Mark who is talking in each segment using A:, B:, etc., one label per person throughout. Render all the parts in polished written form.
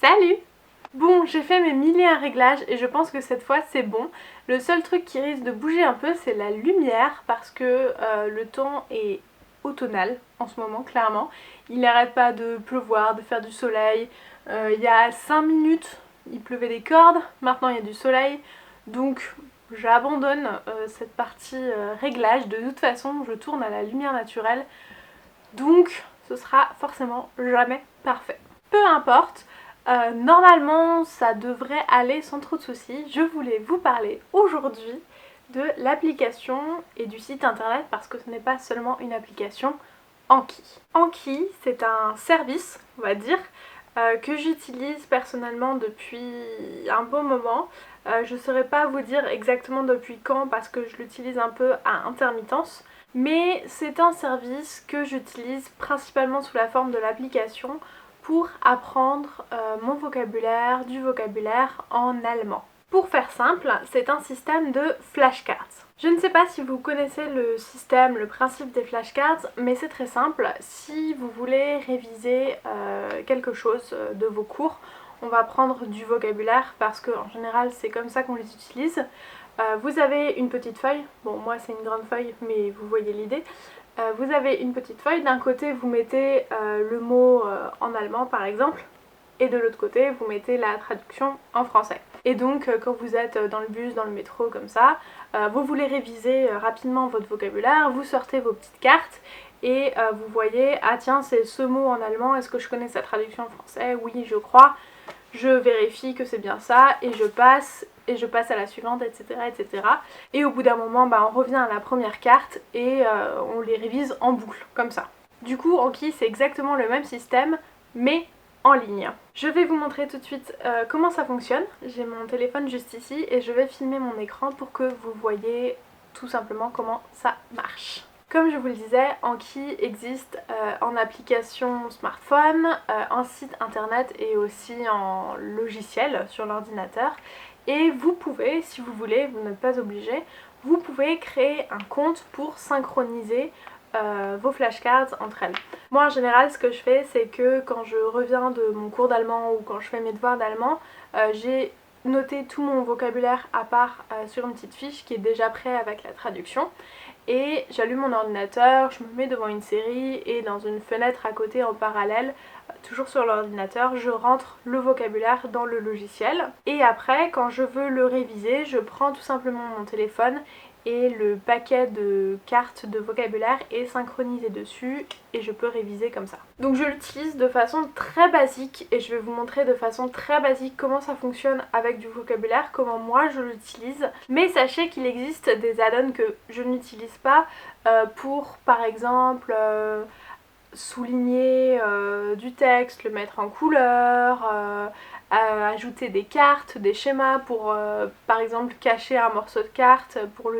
A: Salut! Bon, j'ai fait mes 1001 réglages et je pense que cette fois c'est bon. Le seul truc qui risque de bouger un peu c'est la lumière parce que le temps est automnal en ce moment clairement. Il n'arrête pas de pleuvoir, de faire du soleil. Il y a 5 minutes il pleuvait des cordes, maintenant il y a du soleil. Donc j'abandonne cette partie réglage. De toute façon je tourne à la lumière naturelle. Donc ce sera forcément jamais parfait. Peu importe. Normalement ça devrait aller sans trop de soucis. Je voulais vous parler aujourd'hui de l'application et du site internet parce que ce n'est pas seulement une application Anki. Anki c'est un service on va dire que j'utilise personnellement depuis un bon moment. Je ne saurais pas vous dire exactement depuis quand parce que je l'utilise un peu à intermittence. Mais c'est un service que j'utilise principalement sous la forme de l'application pour apprendre mon vocabulaire, du vocabulaire en allemand. Pour faire simple, c'est un système de flashcards. Je ne sais pas si vous connaissez le système, le principe des flashcards, mais c'est très simple. Si vous voulez réviser quelque chose de vos cours, on va prendre du vocabulaire parce qu'en général c'est comme ça qu'on les utilise. Vous avez une petite feuille, bon moi c'est une grande feuille mais vous voyez l'idée. Vous avez une petite feuille, d'un côté vous mettez le mot en allemand par exemple, et de l'autre côté vous mettez la traduction en français. Et donc quand vous êtes dans le bus, dans le métro comme ça, vous voulez réviser rapidement votre vocabulaire, vous sortez vos petites cartes et vous voyez, ah tiens c'est ce mot en allemand, est-ce que je connais sa traduction en français? Oui je crois. Je vérifie que c'est bien ça et je passe à la suivante, etc. etc. Et au bout d'un moment, on revient à la première carte et on les révise en boucle, comme ça. Du coup, Anki, c'est exactement le même système, mais en ligne. Je vais vous montrer tout de suite comment ça fonctionne. J'ai mon téléphone juste ici et je vais filmer mon écran pour que vous voyez tout simplement comment ça marche. Comme je vous le disais, Anki existe en application smartphone, en site internet et aussi en logiciel sur l'ordinateur. Et vous pouvez, si vous voulez, vous n'êtes pas obligé, vous pouvez créer un compte pour synchroniser vos flashcards entre elles. Moi en général ce que je fais c'est que quand je reviens de mon cours d'allemand ou quand je fais mes devoirs d'allemand, j'ai noté tout mon vocabulaire à part sur une petite fiche qui est déjà prête avec la traduction. Et j'allume mon ordinateur, je me mets devant une série et dans une fenêtre à côté en parallèle, toujours sur l'ordinateur, je rentre le vocabulaire dans le logiciel. Et après, quand je veux le réviser, je prends tout simplement mon téléphone et le paquet de cartes de vocabulaire est synchronisé dessus et je peux réviser comme ça. Donc je l'utilise de façon très basique et je vais vous montrer de façon très basique comment ça fonctionne avec du vocabulaire, comment moi je l'utilise. Mais sachez qu'il existe des add-ons que je n'utilise pas pour par exemple souligner du texte, le mettre en couleur, ajouter des cartes, des schémas pour par exemple cacher un morceau de carte pour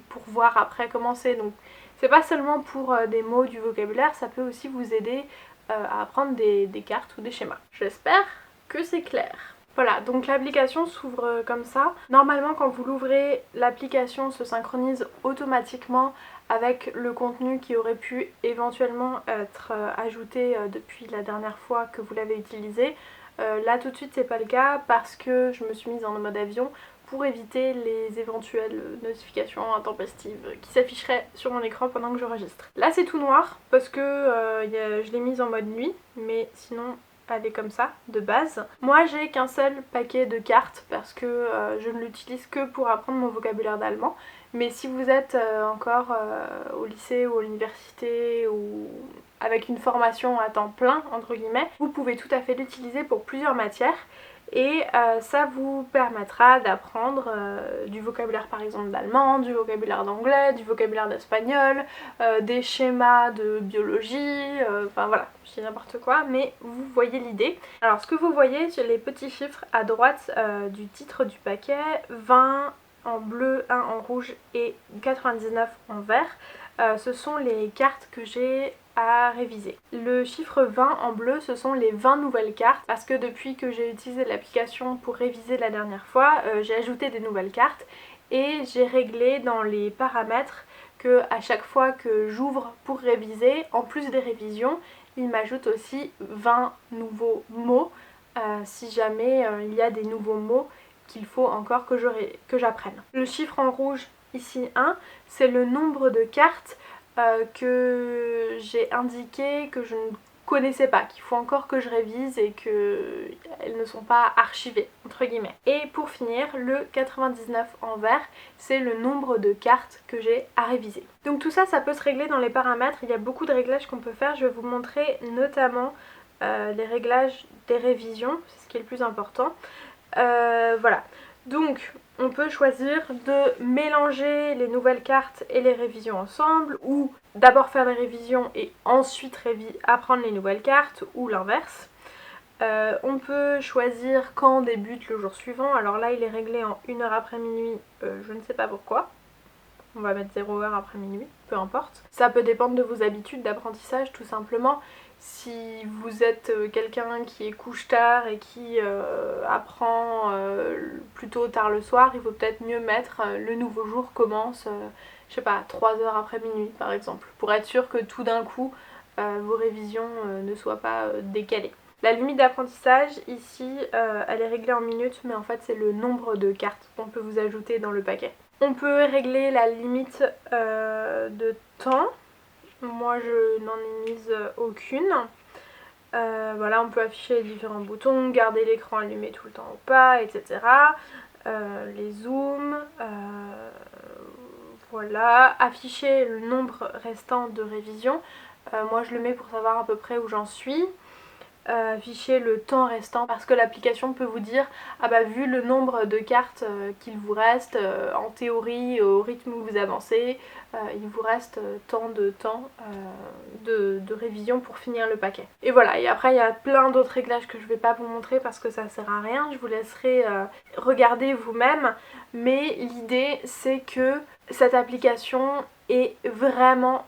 A: pour voir après comment c'est. Donc c'est pas seulement pour des mots du vocabulaire, ça peut aussi vous aider à apprendre des cartes ou des schémas. J'espère que c'est clair. Voilà, donc l'application s'ouvre comme ça. Normalement quand vous l'ouvrez, l'application se synchronise automatiquement avec le contenu qui aurait pu éventuellement être ajouté depuis la dernière fois que vous l'avez utilisé. Là tout de suite c'est pas le cas parce que je me suis mise en mode avion pour éviter les éventuelles notifications intempestives qui s'afficheraient sur mon écran pendant que j'enregistre. Là c'est tout noir parce que je l'ai mise en mode nuit, mais sinon elle est comme ça de base. Moi j'ai qu'un seul paquet de cartes parce que je ne l'utilise que pour apprendre mon vocabulaire d'allemand. Mais si vous êtes encore au lycée ou à l'université ou avec une formation à temps plein entre guillemets, vous pouvez tout à fait l'utiliser pour plusieurs matières et ça vous permettra d'apprendre du vocabulaire par exemple d'allemand, du vocabulaire d'anglais, du vocabulaire d'espagnol, des schémas de biologie, enfin voilà, je dis n'importe quoi, mais vous voyez l'idée. Alors ce que vous voyez, j'ai les petits chiffres à droite du titre du paquet, 20 en bleu, 1 en rouge et 99 en vert. Ce sont les cartes que j'ai à réviser. Le chiffre 20 en bleu, ce sont les 20 nouvelles cartes parce que depuis que j'ai utilisé l'application pour réviser la dernière fois, j'ai ajouté des nouvelles cartes et j'ai réglé dans les paramètres que à chaque fois que j'ouvre pour réviser, en plus des révisions, il m'ajoute aussi 20 nouveaux mots si jamais il y a des nouveaux mots qu'il faut encore que j'apprenne. Le chiffre en rouge ici 1, c'est le nombre de cartes que j'ai indiqué que je ne connaissais pas, qu'il faut encore que je révise et qu'elles ne sont pas archivées entre guillemets. Et pour finir, le 99 en vert, c'est le nombre de cartes que j'ai à réviser. Donc tout ça, ça peut se régler dans les paramètres, il y a beaucoup de réglages qu'on peut faire. Je vais vous montrer notamment les réglages des révisions, c'est ce qui est le plus important. Voilà, donc on peut choisir de mélanger les nouvelles cartes et les révisions ensemble, ou d'abord faire les révisions et ensuite apprendre les nouvelles cartes, ou l'inverse. On peut choisir quand débute le jour suivant. Alors là il est réglé en 1 heure après minuit, je ne sais pas pourquoi. On va mettre 0 heure après minuit, peu importe. Ça peut dépendre de vos habitudes d'apprentissage tout simplement. Si vous êtes quelqu'un qui est couche tard et qui apprend plutôt tard le soir, il vaut peut-être mieux mettre le nouveau jour commence, je sais pas, 3 heures après minuit par exemple, pour être sûr que tout d'un coup vos révisions ne soient pas décalées. La limite d'apprentissage ici, elle est réglée en minutes, mais en fait c'est le nombre de cartes qu'on peut vous ajouter dans le paquet. On peut régler la limite de temps. Moi je n'en ai mise aucune. Voilà, on peut afficher les différents boutons, garder l'écran allumé tout le temps ou pas, etc. Les zooms, voilà, afficher le nombre restant de révision. Moi je le mets pour savoir à peu près où j'en suis. Afficher le temps restant parce que l'application peut vous dire ah bah vu le nombre de cartes qu'il vous reste en théorie au rythme où vous avancez il vous reste tant de temps de révision pour finir le paquet. Et voilà, et après il y a plein d'autres réglages que je vais pas vous montrer parce que ça sert à rien, je vous laisserai regarder vous-même, mais l'idée c'est que cette application est vraiment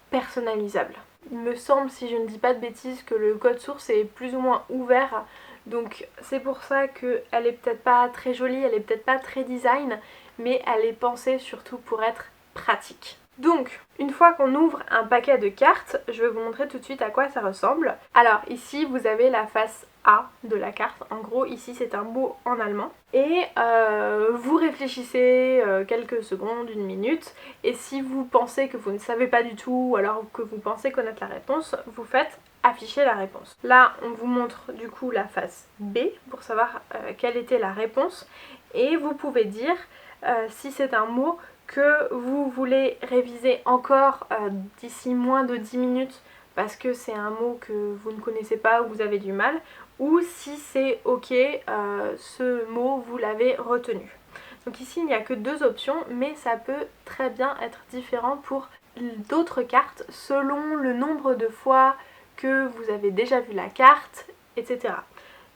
A: personnalisable. Il me semble, si je ne dis pas de bêtises, que le code source est plus ou moins ouvert, donc c'est pour ça qu'elle est peut-être pas très jolie, elle est peut-être pas très design, mais elle est pensée surtout pour être pratique. Donc, une fois qu'on ouvre un paquet de cartes, je vais vous montrer tout de suite à quoi ça ressemble. Alors ici, vous avez la face A de la carte. En gros, ici, c'est un mot en allemand. Et vous réfléchissez quelques secondes, 1 minute. Et si vous pensez que vous ne savez pas du tout, ou alors que vous pensez connaître la réponse, vous faites afficher la réponse. Là, on vous montre du coup la face B pour savoir quelle était la réponse. Et vous pouvez dire si c'est un mot que vous voulez réviser encore d'ici moins de 10 minutes parce que c'est un mot que vous ne connaissez pas ou vous avez du mal, ou si c'est ok, ce mot vous l'avez retenu. Donc ici il n'y a que 2 options, mais ça peut très bien être différent pour d'autres cartes selon le nombre de fois que vous avez déjà vu la carte, etc.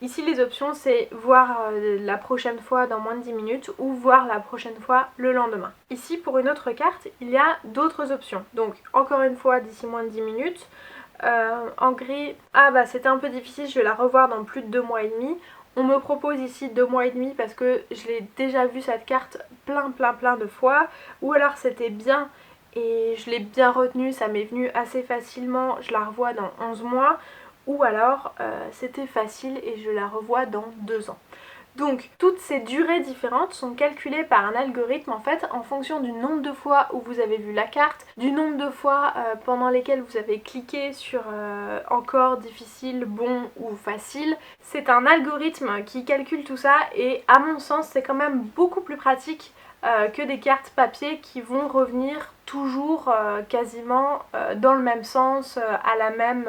A: Ici les options c'est voir la prochaine fois dans moins de 10 minutes ou voir la prochaine fois le lendemain. Ici pour une autre carte il y a d'autres options. Donc encore une fois d'ici moins de 10 minutes. En gris, ah bah c'était un peu difficile, je vais la revoir dans plus de 2 mois et demi. On me propose ici 2 mois et demi parce que je l'ai déjà vu cette carte plein de fois. Ou alors c'était bien et je l'ai bien retenue, ça m'est venu assez facilement, je la revois dans 11 mois. Ou alors c'était facile et je la revois dans 2 ans. Donc toutes ces durées différentes sont calculées par un algorithme en fait en fonction du nombre de fois où vous avez vu la carte, du nombre de fois pendant lesquelles vous avez cliqué sur encore, difficile, bon ou facile. C'est un algorithme qui calcule tout ça et à mon sens c'est quand même beaucoup plus pratique que des cartes papier qui vont revenir toujours quasiment dans le même sens, à la même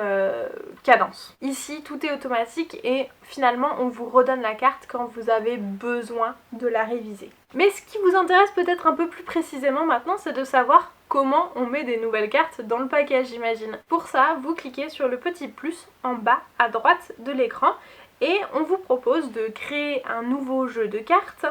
A: cadence. Ici tout est automatique et finalement on vous redonne la carte quand vous avez besoin de la réviser. Mais ce qui vous intéresse peut-être un peu plus précisément maintenant, c'est de savoir comment on met des nouvelles cartes dans le package, j'imagine. Pour ça, vous cliquez sur le petit plus en bas à droite de l'écran et on vous propose de créer un nouveau jeu de cartes,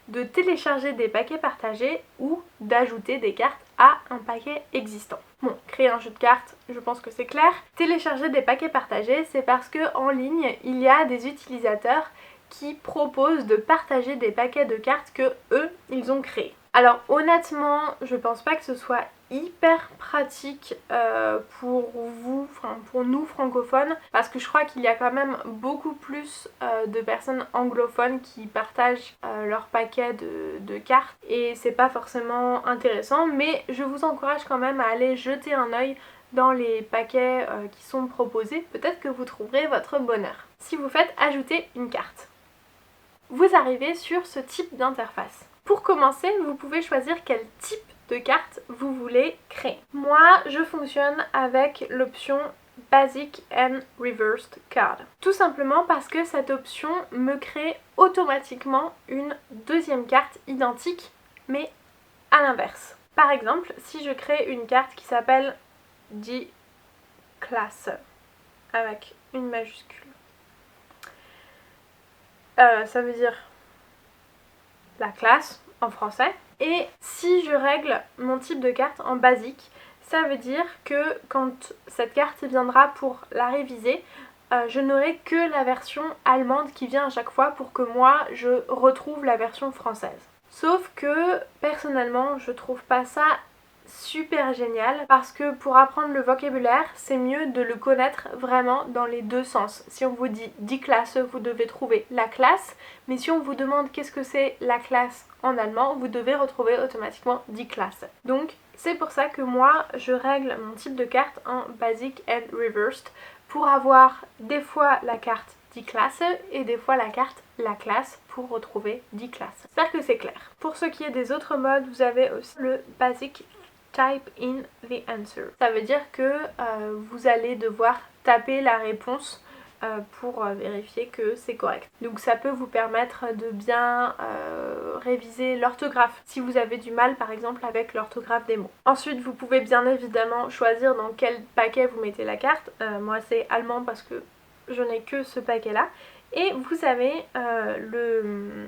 A: de télécharger des paquets partagés ou d'ajouter des cartes à un paquet existant. Bon, créer un jeu de cartes, je pense que c'est clair. Télécharger des paquets partagés, c'est parce que en ligne, il y a des utilisateurs qui proposent de partager des paquets de cartes que eux, ils ont créés. Alors honnêtement, je pense pas que ce soit hyper pratique pour vous, enfin pour nous francophones, parce que je crois qu'il y a quand même beaucoup plus de personnes anglophones qui partagent leur paquet de cartes et c'est pas forcément intéressant, mais je vous encourage quand même à aller jeter un œil dans les paquets qui sont proposés, peut-être que vous trouverez votre bonheur. Si vous faites ajouter une carte, vous arrivez sur ce type d'interface. Pour commencer, vous pouvez choisir quel type de carte vous voulez créer. Moi, je fonctionne avec l'option Basic and Reversed Card. Tout simplement parce que cette option me crée automatiquement une deuxième carte identique, mais à l'inverse. Par exemple, si je crée une carte qui s'appelle D-Class, avec une majuscule, ça veut dire la classe en français. Et si je règle mon type de carte en basique, ça veut dire que quand cette carte viendra pour la réviser, je n'aurai que la version allemande qui vient à chaque fois pour que moi je retrouve la version française. Sauf que personnellement je trouve pas ça super génial parce que pour apprendre le vocabulaire c'est mieux de le connaître vraiment dans les deux sens. Si on vous dit die Klasse, vous devez trouver la classe, mais si on vous demande qu'est-ce que c'est la classe en allemand, vous devez retrouver automatiquement die Klasse. Donc c'est pour ça que moi je règle mon type de carte en basic and reversed pour avoir des fois la carte die Klasse et des fois la carte la classe pour retrouver die Klasse. J'espère que c'est clair. Pour ce qui est des autres modes, vous avez aussi le basic type in the answer. Ça veut dire que vous allez devoir taper la réponse pour vérifier que c'est correct. Donc ça peut vous permettre de bien réviser l'orthographe si vous avez du mal par exemple avec l'orthographe des mots. Ensuite vous pouvez bien évidemment choisir dans quel paquet vous mettez la carte. Moi c'est allemand parce que je n'ai que ce paquet là. Et vous avez le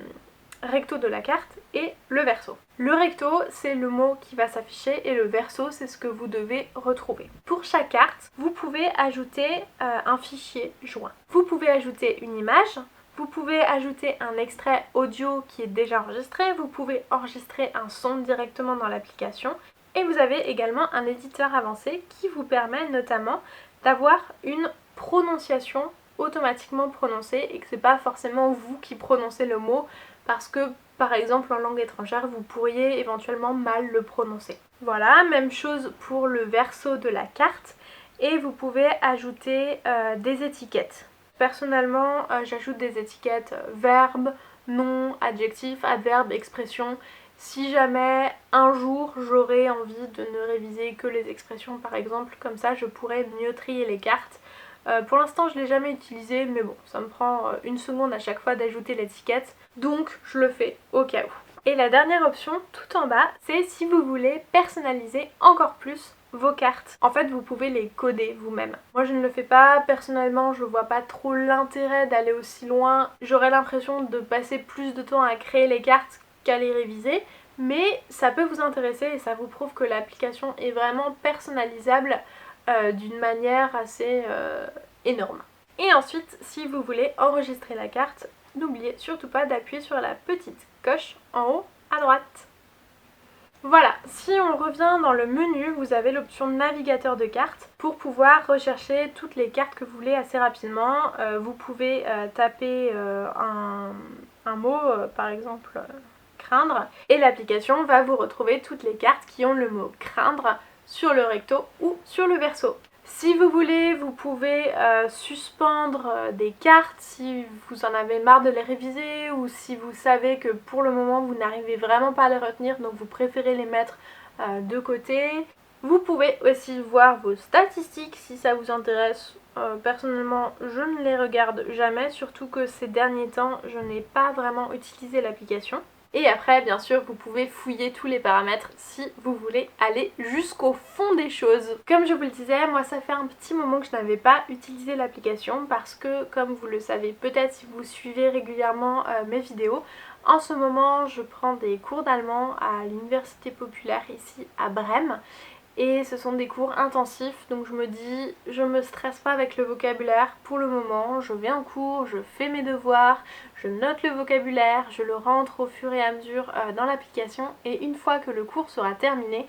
A: recto de la carte et le verso. Le recto c'est le mot qui va s'afficher et le verso c'est ce que vous devez retrouver. Pour chaque carte, vous pouvez ajouter un fichier joint. Vous pouvez ajouter une image, vous pouvez ajouter un extrait audio qui est déjà enregistré, vous pouvez enregistrer un son directement dans l'application et vous avez également un éditeur avancé qui vous permet notamment d'avoir une prononciation automatiquement prononcée et que c'est pas forcément vous qui prononcez le mot parce que par exemple en langue étrangère vous pourriez éventuellement mal le prononcer. Voilà, même chose pour le verso de la carte et vous pouvez ajouter des étiquettes. Personnellement j'ajoute des étiquettes verbe, nom, adjectif, adverbe, expression. Si jamais un jour j'aurais envie de ne réviser que les expressions par exemple, comme ça je pourrais mieux trier les cartes. Pour l'instant je ne l'ai jamais utilisé mais bon ça me prend une seconde à chaque fois d'ajouter l'étiquette donc je le fais au cas où. Et la dernière option tout en bas c'est si vous voulez personnaliser encore plus vos cartes. En fait vous pouvez les coder vous-même. Moi je ne le fais pas personnellement, je vois pas trop l'intérêt d'aller aussi loin. J'aurais l'impression de passer plus de temps à créer les cartes qu'à les réviser. Mais ça peut vous intéresser et ça vous prouve que l'application est vraiment personnalisable d'une manière assez énorme. Et ensuite, si vous voulez enregistrer la carte, n'oubliez surtout pas d'appuyer sur la petite coche en haut à droite. Voilà, si on revient dans le menu, vous avez l'option navigateur de cartes pour pouvoir rechercher toutes les cartes que vous voulez assez rapidement. Vous pouvez taper un mot, par exemple craindre, et l'application va vous retrouver toutes les cartes qui ont le mot craindre sur le recto ou sur le verso. Si vous voulez, vous pouvez suspendre des cartes si vous en avez marre de les réviser ou si vous savez que pour le moment vous n'arrivez vraiment pas à les retenir donc vous préférez les mettre de côté. Vous pouvez aussi voir vos statistiques si ça vous intéresse. Personnellement, je ne les regarde jamais, surtout que ces derniers temps, je n'ai pas vraiment utilisé l'application. Et après, bien sûr, vous pouvez fouiller tous les paramètres si vous voulez aller jusqu'au fond des choses. Comme je vous le disais, moi ça fait un petit moment que je n'avais pas utilisé l'application parce que, comme vous le savez peut-être si vous suivez régulièrement mes vidéos, en ce moment je prends des cours d'allemand à l'université populaire ici à Brême. Et ce sont des cours intensifs, donc je me dis, je me stresse pas avec le vocabulaire pour le moment, je vais en cours, je fais mes devoirs, je note le vocabulaire, je le rentre au fur et à mesure dans l'application et une fois que le cours sera terminé,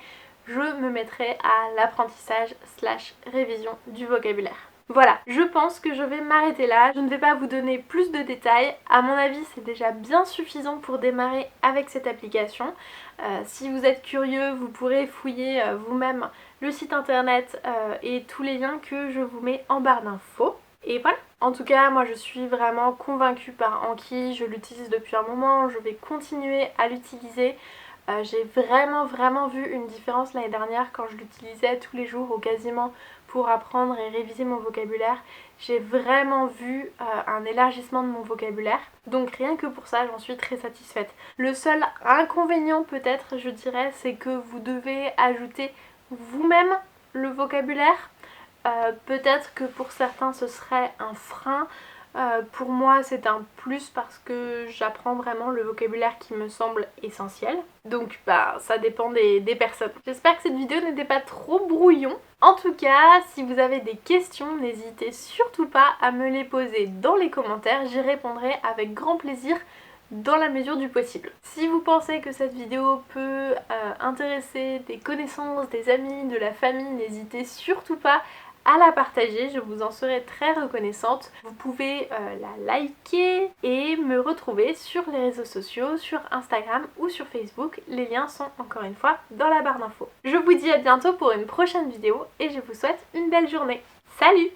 A: je me mettrai à l'apprentissage / révision du vocabulaire. Voilà, je pense que je vais m'arrêter là. Je ne vais pas vous donner plus de détails. À mon avis, c'est déjà bien suffisant pour démarrer avec cette application. Si vous êtes curieux, vous pourrez fouiller vous-même le site internet et tous les liens que je vous mets en barre d'infos. Et voilà. En tout cas, moi je suis vraiment convaincue par Anki. Je l'utilise depuis un moment. Je vais continuer à l'utiliser. J'ai vraiment vu une différence l'année dernière quand je l'utilisais tous les jours ou quasiment pour apprendre et réviser mon vocabulaire. J'ai vraiment vu un élargissement de mon vocabulaire. Donc rien que pour ça, j'en suis très satisfaite. Le seul inconvénient peut-être, je dirais, c'est que vous devez ajouter vous-même le vocabulaire. Peut-être que pour certains ce serait un frein. Pour moi c'est un plus parce que j'apprends vraiment le vocabulaire qui me semble essentiel. Donc ça dépend des personnes. J'espère que cette vidéo n'était pas trop brouillon. En tout cas, si vous avez des questions, n'hésitez surtout pas à me les poser dans les commentaires. J'y répondrai avec grand plaisir dans la mesure du possible. Si vous pensez que cette vidéo peut intéresser des connaissances, des amis, de la famille, n'hésitez surtout pas à la partager, je vous en serai très reconnaissante. Vous pouvez la liker et me retrouver sur les réseaux sociaux, sur Instagram ou sur Facebook. Les liens sont encore une fois dans la barre d'infos. Je vous dis à bientôt pour une prochaine vidéo et je vous souhaite une belle journée. Salut!